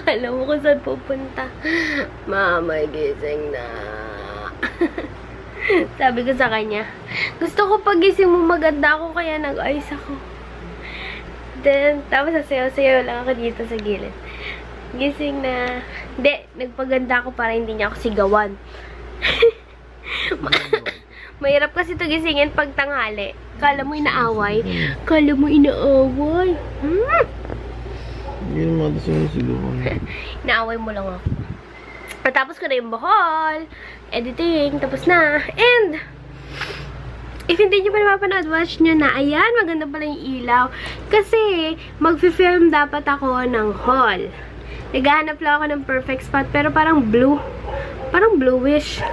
Alam mo kung saan pupunta. Mama, gising na. Sabi ko sa kanya, gusto ko pagising mo maganda ako, kaya nag-ayos ako. Then, tapos sasayaw-sayaw lang ako dito sa gilid. Gising na. Hindi, nagpaganda ako para hindi niya ako sigawan. Mahirap kasi ito gisingin pag tanghali. Kala mo inaaway. Kala mo inaaway. Hindi naman ito sinusigawan. Inaaway mo lang ako. Matapos ko na yung Bohol. Editing. Tapos na. And, if hindi nyo pa napapanood, watch nyo na. Ayan, maganda pala yung ilaw. Kasi, mag-film dapat ako ng haul. Naghahanap lang ako ng perfect spot. Pero parang blue. Parang bluish.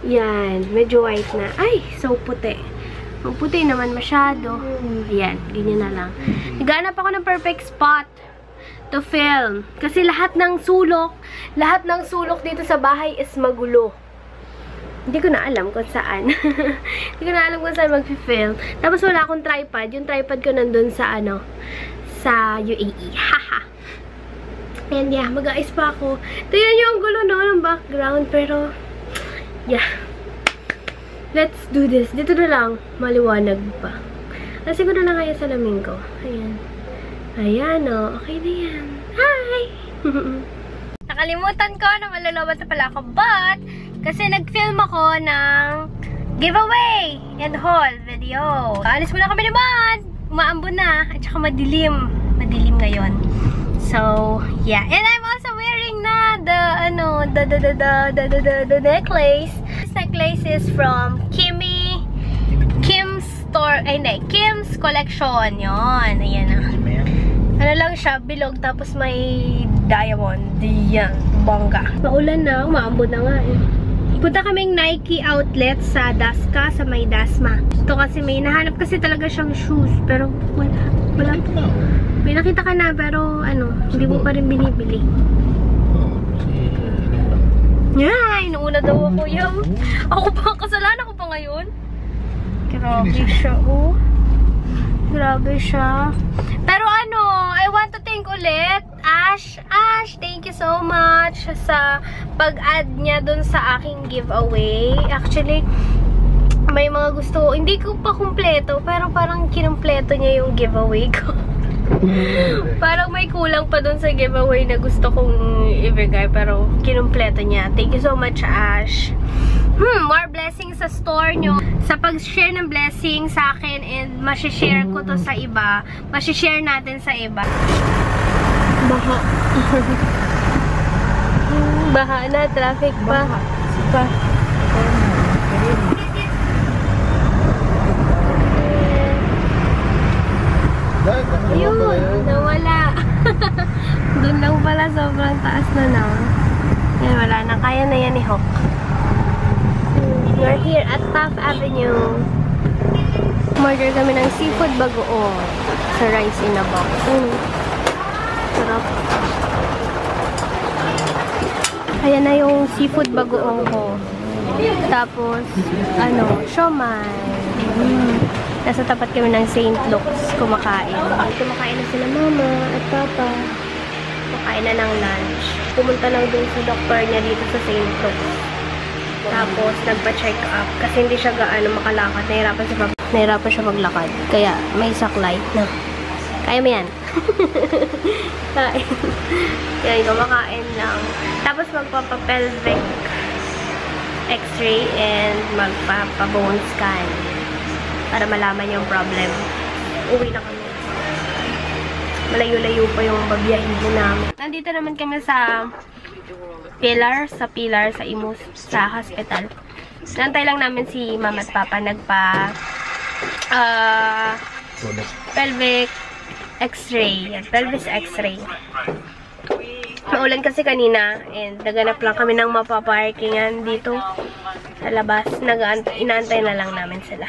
Yan. Medyo white na. Ay, so puti. Ang puti naman masyado. Ayan, ganyan na lang. Naghahanap ako ng perfect spot to film. Kasi lahat ng sulok dito sa bahay is magulo. Hindi ko na alam kung saan. Hindi ko na alam kung saan mag-film. Tapos wala akong tripod. Yung tripod ko nandun sa sa UAE. Haha. And yeah, mag-aayos pa ako. Tingnan nyo ang gulo ng background. Pero, yeah. Let's do this. Dito na lang. Maliwanag pa. Kasi ko na lang kaya sa salamin ko. Ayan. Ayan o. Okay na yan. Hi! Nakalimutan ko na malulobot na pala ako. But, kasi nag-film ako ng giveaway and haul video. Alis muna kami naman. Umaambon na. At saka madilim. Madilim ngayon. So, yeah. And I'm also wearing na the necklace. This necklace is from Kim's store. Ay, hindi. Kim's collection. Yon. Ayan na. Ano lang siya, bilog. Tapos may diamond. Yan. Bongga. Maulan na. Umaambon na nga eh. Punta kaming Nike outlet sa Daska, sa may Dasma. Ito kasi may nahanap kasi talaga siyang shoes. Pero wala po. May nakita ka na, pero hindi mo pa rin binibili. Ay, inuuna daw ako yung. Ako pa, kasalanan ko pa ngayon. Grabe siya, oh. Grabe siya. Pero I want to thank ulit Ash, thank you so much sa pag-add niya dun sa aking giveaway. Actually, may mga gusto, hindi ko pa kumpleto, pero parang kinumpleto niya yung giveaway ko. Parang may kulang pa dun sa giveaway na gusto kong ibigay, pero kinumpleto niya. Thank you so much, Ash. More blessings sa store nyo. Sa pag-share ng blessing sa akin, and masishare ko to sa iba. Masishare natin sa iba. Baha. Baha na, traffic pa. Ayun, nawala. Doon lang pala, sobrang taas na. Yan, wala na. Kaya na yan ni Hawk. We're here at Taft Avenue. Order kami ng seafood bagoong sa rice in a box. Sarap. Ayan na yung seafood bagoong ko. Tapos, siomai. Nasa tapat kami ng St. Luke's kumakain. Kumakain na sila mama at papa. Kumakain na ng lunch. Pumunta lang dun sa doktor niya dito sa St. Luke's. Tapos, nagpa-check up. Kasi hindi siya gaano makalakad. Nahirapan siya maglakad. Kaya, may saklay na. Kaya mo yan. Kain. Kaya, kumakain lang. Tapos, magpapa-pelvic x-ray and magpapa-bone scan. Para malaman yung problem. Uwi na kami. Malayo-layo pa yung babiyahin namin. Nandito naman kami sa Pilar sa Imus, sa hospital. Nantay lang namin si mama at papa pelvic x-ray. Pelvis x-ray. Maulan kasi kanina and naganap lang kami ng mapaparkingan dito sa labas. Inaantay na lang namin sila.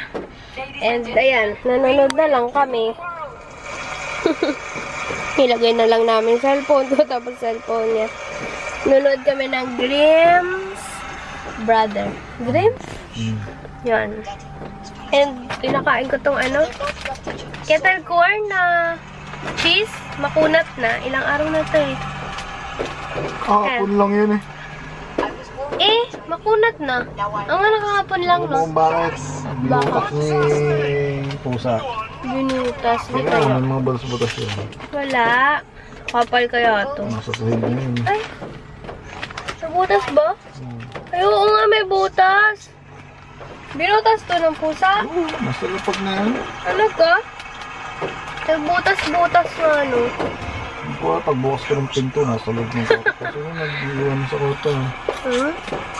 And ayan, nanonood na lang kami. Nilagay na lang namin cellphone ko, tapos cellphone niya. Nanonood kami ng Grimm's Brother. Grimm's? Yan. And pinakain ko tong kettle corn na cheese. Makunat na. Ilang araw na to eh. Kahapon lang yun eh. Makunat na. Ang ano kahapon lang, no? Kung bakit binutas ni pusa. Binutas. Di Kaya kaya. may mga balas-batas yun. Wala. Kapal kaya to. Nasa sahig na yun. Ay. May butas ba? Ay, oo nga, may butas. Binutas to ng pusa? Oo, nasa lapag na yan. Talaga? May butas-butas na, ano? Hindi ko alam, pagbukas ko ng pinto, nasa loob ng kwarto. Kasi nag-iwan sa kwarto.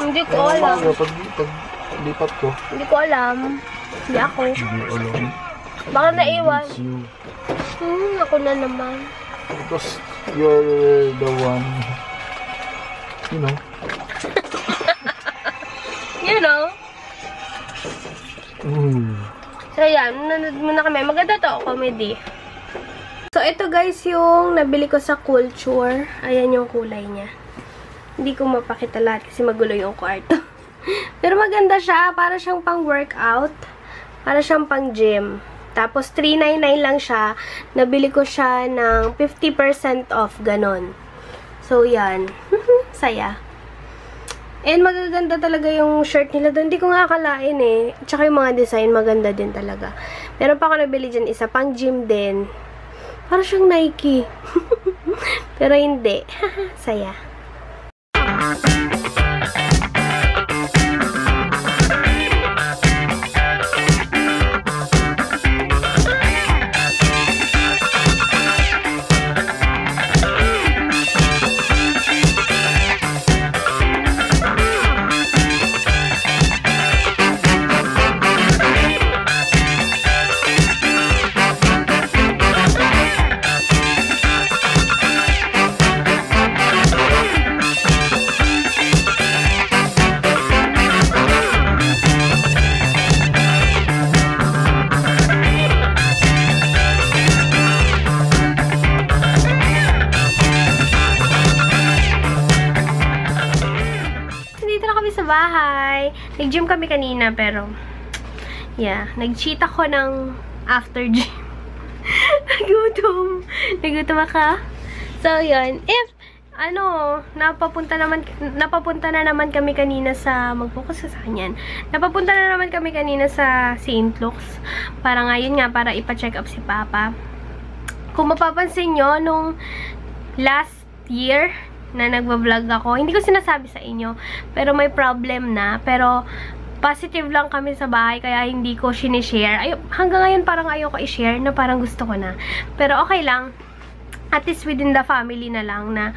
Hindi ko alam. Pag-lipat ko. Hindi ko alam. Hindi ako. Hindi ko alam. Baka naiwan. It's you. Ako na naman. Because you're the one, you know. You know? Ooh. So, yan. Nanood muna kami. Maganda to, comedy. So, ito guys yung nabili ko sa Culture. Ayan yung kulay niya. Hindi ko mapakita lahat kasi magulo yung kwarto. Pero maganda siya. Para siyang pang workout. Para siyang pang gym. Tapos, $3.99 lang siya. Nabili ko siya ng 50% off. Ganon. So, yan. Saya. And magaganda talaga yung shirt nila doon. Hindi ko nga akalain eh. Tsaka yung mga design, maganda din talaga. Meron pa ako nabili dyan isa. Pang gym din. Para siyang Nike. Pero hindi. Saya. Bahay. Nag-gym kami kanina pero yeah, nag-cheat ako ng after gym. Nagutom ako. So, yun. If napapunta na naman kami kanina sa mag-focus sa kanyan. Napapunta na naman kami kanina sa St. Luke's para ngayon nga para ipa-check up si Papa. Kung mapapansin nyo nung last year na nagbablog ako. Hindi ko sinasabi sa inyo. Pero may problem na. Pero positive lang kami sa bahay. Kaya hindi ko sinishare. Hanggang ngayon parang ayoko i-share na parang gusto ko na. Pero okay lang. At least within the family na lang na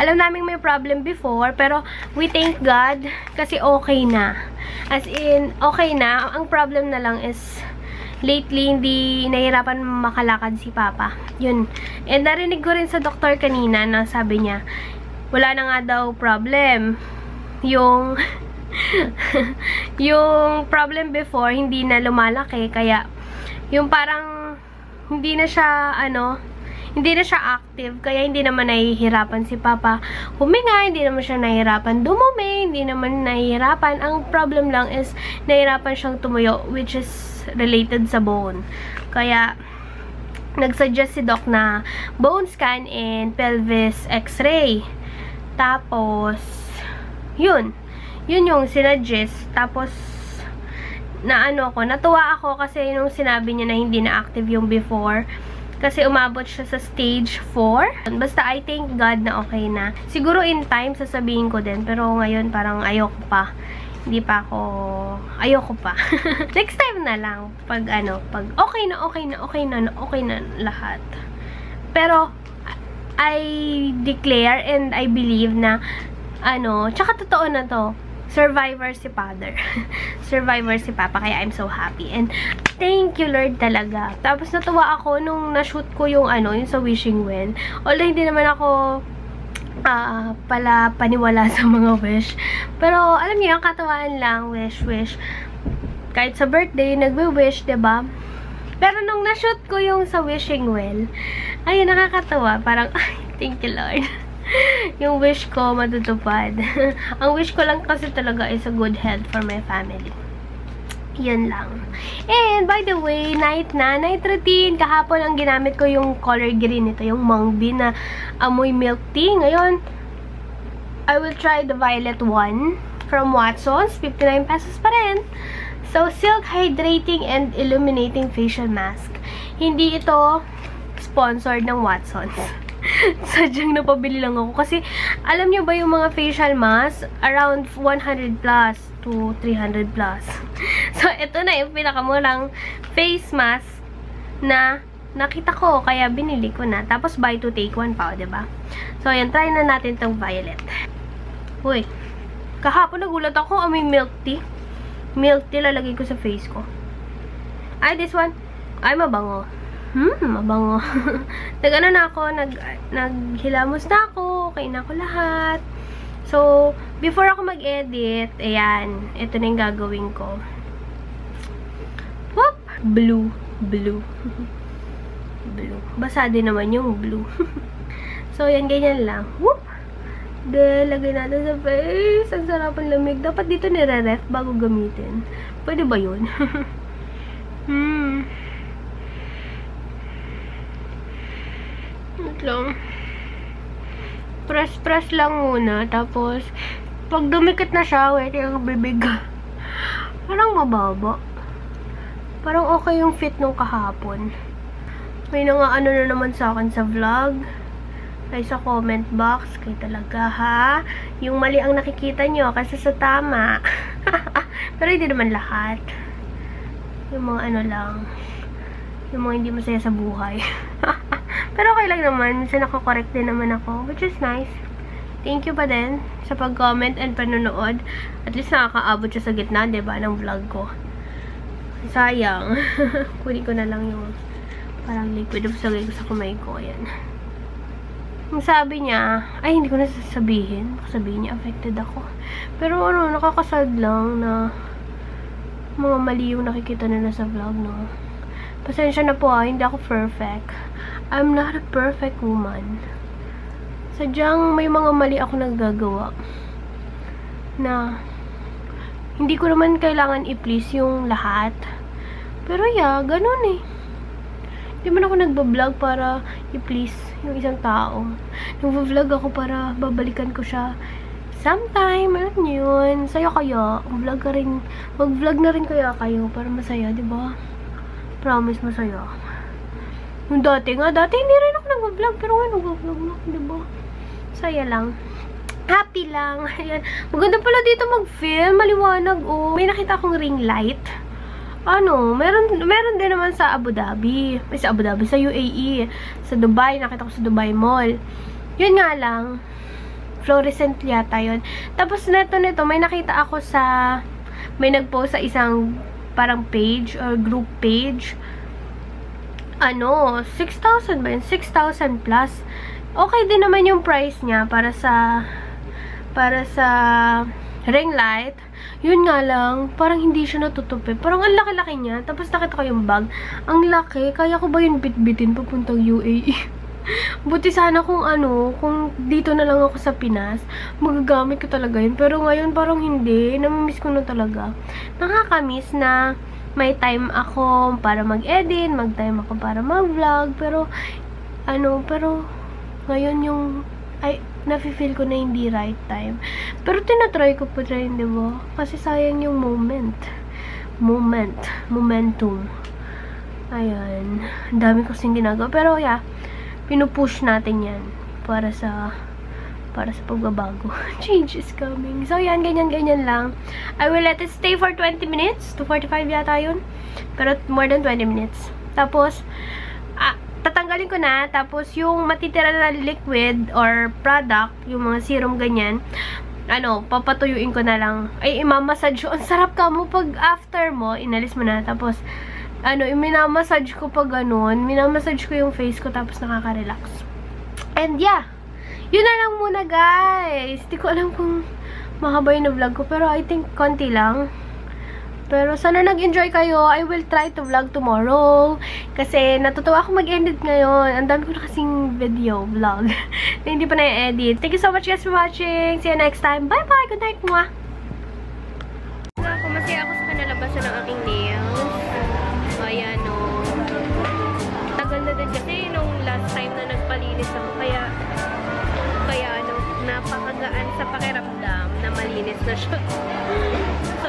alam namin may problem before. Pero we thank God kasi okay na. As in, okay na. Ang problem na lang is lately, hindi nahirapan makalakad si Papa. Yun. And narinig ko rin sa doktor kanina na sabi niya, wala na nga daw problem. Yung problem before, hindi na lumalaki. Kaya, yung parang, hindi na siya active. Kaya, hindi naman nahihirapan si Papa huminga. Hindi naman siya nahihirapan dumumi. Hindi naman nahihirapan. Ang problem lang is, nahihirapan siyang tumuyo, which is related sa bone. Kaya, nagsuggest si Doc na bone scan and pelvis x-ray. Tapos, yun yung sinuggest. Tapos, natuwa ako kasi nung sinabi niya na hindi na active yung before. Kasi umabot siya sa stage 4. Basta I thank God na okay na. Siguro in time, sasabihin ko din. Pero ngayon, parang ayoko pa. Ayoko pa. Next time na lang. Pag okay na lahat. Pero, I declare and I believe na tsaka totoo na to, survivor si Father. Survivor si Papa, kaya I'm so happy. And thank you Lord talaga. Tapos natuwa ako nung na-shoot ko yung yung sa wishing well. Although hindi naman ako pala paniwala sa mga wish. Pero alam niyo, yung katawaan lang, wish. Kahit sa birthday, nagwi-wish, diba? Pero nung na-shoot ko yung sa wishing well, ayun, nakakatawa. Parang, ay, thank you Lord. Yung wish ko matutupad. Ang wish ko lang kasi talaga is a good health for my family. Yun lang. And, by the way, night routine. Kahapon ang ginamit ko yung color green. Ito yung Mung Bean na amoy milk tea. Ngayon, I will try the violet one from Watsons. 59 pesos pa rin. So, Silk Hydrating and Illuminating Facial Mask. Hindi ito sponsored ng Watsons. Sadyang napabili lang ako. Kasi, alam niyo ba yung mga facial mask? Around 100 plus to 300 plus. So, ito na yung pinakamurang face mask na nakita ko. Kaya, binili ko na. Tapos, buy to take one pa, diba? So, ayan. Try na natin itong violet. Uy. Kahapon nagulat ako. May milk tea. Milk tea lalagay ko sa face ko. Ay, this one. Ay, mabango. Mabango. Nag-ano na ako, naghilamos na ako, kain na ako lahat. So, before ako mag-edit, ayan, ito na yung gagawin ko. Whoop! Blue. Blue. Blue. Basa din naman yung blue. So, yan, ganyan lang. Whoop! Lagay natin sa face. Ang sarap ang lamig. Dapat dito nire-ref bago gamitin. Pwede ba yun? Wait lang. Press lang muna. Tapos, pag dumikit na siya, wait yung bibig. Parang mababa. Parang okay yung fit nung kahapon. May ano na naman sa akin sa vlog. Ay, sa comment box. Kayo talaga, ha? Yung mali ang nakikita nyo kasi sa tama. Pero hindi naman lahat. Yung mga ano lang. Yung mga hindi masaya sa buhay. Pero okay lang naman. Minsan nakakorek din naman ako. Which is nice. Thank you pa din sa pag-comment and panonood. At least nakakaabot siya sa gitna, diba, ng vlog ko. Sayang. Kunin ko na lang yung parang liquid. Sagay ko sa kamay ko. Ayan. Ang sabi niya, ay, hindi ko na sasabihin. Sabihin niya, affected ako. Pero ano, nakakasad lang na mga mali yung nakikita nila sa vlog, no? Pasensya na po, hindi ako perfect. I'm not a perfect woman. Sadyang may mga mali ako nagagawa na hindi ko naman kailangan i-please yung lahat. Pero yeah, ganun eh. Hindi man ako nagbablog para i-please yung isang tao. Nagbablog ako para babalikan ko siya sometime. Alam niyo yun. Saya kaya. Mag-vlog na rin kaya kayo para masaya, diba? Promise masaya. Yung dati hindi rin ako nagbablog. Pero ngayon nagbablog na, diba? Saya lang. Happy lang. Ayan. Maganda pala dito mag-film. Maliwanag, oh. May nakita akong ring light. Ano, meron din naman sa Abu Dhabi. May sa Abu Dhabi, sa UAE, sa Dubai, nakita ko sa Dubai Mall. Yun nga lang, fluorescent yata yun. Tapos nito, may nakita ako may nag-post sa isang parang page or group page. Ano, 6,000 ba yun? 6,000 plus. Okay din naman yung price niya para sa ring light. Yun nga lang, parang hindi siya natutupi. Parang ang laki-laki niya. Tapos nakita ko yung bag. Ang laki. Kaya ko ba yun bit-bitin papuntang UAE? Buti sana kung dito na lang ako sa Pinas, magagamit ko talaga yun. Pero ngayon parang hindi. Namimiss ko na talaga. Nakakamiss na may time ako para mag-edit, mag-time ako para mag-vlog. Pero ngayon nafe-feel ko na hindi right time. Pero tinatry ko pa rin, diba? Kasi sayang yung momentum. Ayan. Ang dami kasing ginagawa. Pero yeah, pinupush natin yan para sa pagbabago. Change is coming. So yan, ganyan lang. I will let it stay for 20 minutes. To 45 yata yun. Pero more than 20 minutes. Tapos, tatanggalin ko na, tapos yung matitira na liquid or product, yung mga serum ganyan, papatuyuin ko na lang. Ay, imamassage ko. Ang sarap ka mo pag after mo, inalis mo na, tapos, minamassage ko pag ganun, minamassage ko yung face ko, tapos nakaka-relax. And yeah, yun na lang muna guys. Hindi ko alam kung mahaba yung vlog ko, pero I think konti lang. Pero sana nag-enjoy kayo. I will try to vlog tomorrow. Kasi natutuwa ako mag-edit ngayon. Ang dami ko na kasing vlog. Na hindi pa na-edit. Thank you so much guys for watching. See you next time. Bye-bye. Good night mga. Masaya ako sa kanalabasan ng aking nails. Ayan o. Tagal na din kasi nung last time na nagpalinis ako. Kaya napaka nakakagaan sa pakiramdam na malinis na siya. So,